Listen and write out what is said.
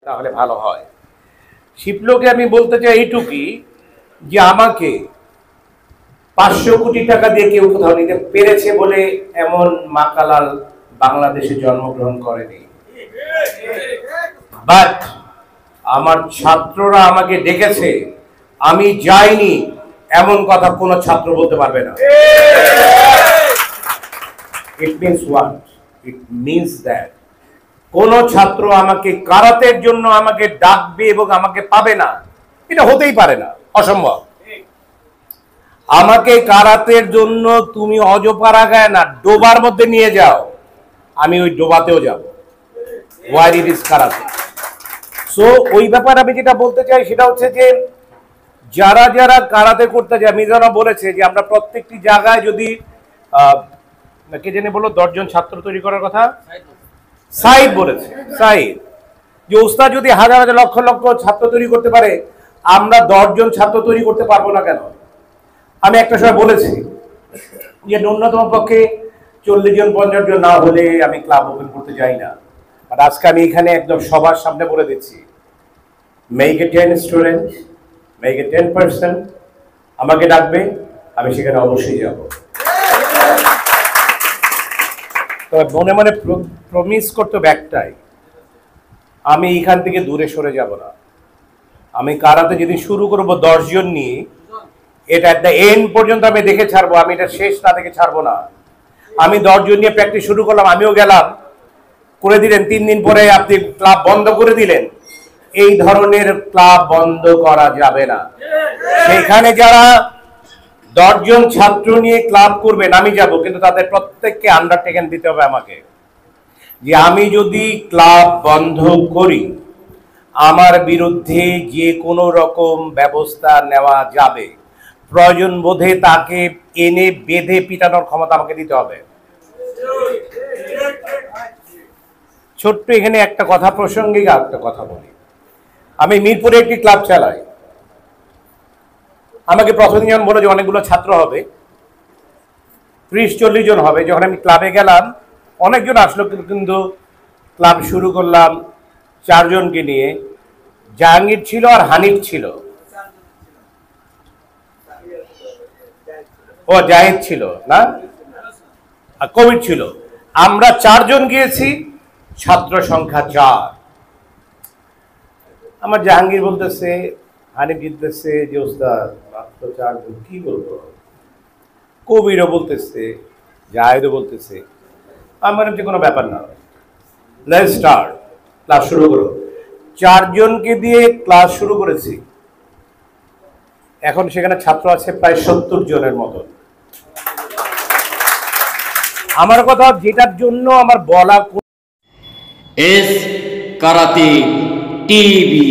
তাহলে ভালো হয়। শিপলোকে আমি বলতে চাই এইটুকুই যে আমাকে 500 কোটি টাকা দিয়ে কেউ কোথাও নিতে পেরেছে বলে এমন মাকালাল বাংলাদেশে জন্মগ্রহণ করেনি। বাট আমার ছাত্ররা আমাকে ডেকেছে, আমি যাইনি এমন কথা কোনো ছাত্র বলতে পারবে না। It means what? It means that কোন ছাত্র আমাকে কারাতের জন্য আমাকে ডাকবে এবং আমাকে পাবে না, এটা হতেই পারে না, অসম্ভব। আমাকে কারাতের জন্য তুমি অজপাড়া গায় না, ডোবার মধ্যে নিয়ে যাও, আমি ওই ডোবাতেও যাব। হোয়ার ইট ইজ কারাতে। সো ওই ব্যাপারে আমি যেটা বলতে চাই সেটা হচ্ছে যে যারা যারা কারাতে করতে যায়, মিজানা বলেছে যে আমরা প্রত্যেকটি জায়গায় যদি কে জেনে বলো 10 জন ছাত্র তৈরি করার কথা, সাইদ বলেছে, সাইদ যে ওস্তাদ যদি হাজার হাজার লক্ষ লক্ষ ছাত্র তৈরি করতে পারে, আমরা 10 জন ছাত্র তৈরি করতে পারবো না কেন? আমি একটা সময় বলেছি যে ন্যূনতম পক্ষে 40 জন 50 জন না হলে আমি ক্লাব ওপেন করতে যাই না। আর আজকে আমি এখানে একদম সবার সামনে বলে দিচ্ছি, make a 10 student, make a 10%, আমাকে ডাকবে, আমি সেখানে অবশ্যই যাব। তবে মনে মনে প্রমিস করতে হবে একটাই, আমি এখান থেকে দূরে সরে যাব না। আমি কারাতে যদি শুরু করব 10 জন নিয়ে, এটা একটা এন্ড পর্যন্ত আমি দেখে ছাড়বো, আমি এটা শেষ না দেখে ছাড়বো না। আমি 10 জন নিয়ে প্র্যাকটিস শুরু করলাম, আমিও গেলাম, করে দিলেন 3 দিন পরে আপনি ক্লাব বন্ধ করে দিলেন, এই ধরনের ক্লাব বন্ধ করা যাবে না। সেখানে যারা 10 জন ছাত্র নিয়ে ক্লাব করবেন আমি যাব, কিন্তু তাদের প্রত্যেককে আন্ডারটেকেন দিতে হবে আমাকে যে আমি যদি ক্লাব বন্ধ করি আমার বিরুদ্ধে যে কোনো রকম ব্যবস্থা নেওয়া যাবে, প্রয়োজন বোধে তাকে এনে বেঁধে পিটানোর ক্ষমতা আমাকে দিতে হবে। ছোট্ট এখানে একটা কথা প্রসঙ্গিক একটা কথা বলি, আমি মিরপুরে একটি ক্লাব চালাই। আমাকে প্রথম দিন যখন বলে যে অনেকগুলো ছাত্র হবে, 30-40 জন হবে, যখন আমি ক্লাবে গেলাম অনেকজন আসলো, কিন্তু ক্লাব শুরু করলাম 4 জনকে নিয়ে। জাহাঙ্গীর ছিল আর হানিফ ছিল, ও জাহিদ ছিল না, আর কবির ছিল। আমরা 4 জন গিয়েছি, ছাত্র সংখ্যা 4। আমার জাহাঙ্গীর বলতেছে, হানিফ জিততেছে যে ওস্তাদ মাত্র 4 জন, কি বলবো। কবিরও বলতেছে, জাহিদও বলতেছে। আমার যে কোনো ব্যাপার না, লেটস স্টার্ট, ক্লাস শুরু করো। 4 জনকে দিয়ে ক্লাস শুরু করেছি, এখন সেখানে ছাত্র আছে প্রায় 70 জনের মতো। আমার কথা যেটার জন্য আমার বলা, এস কারাতে টিভি।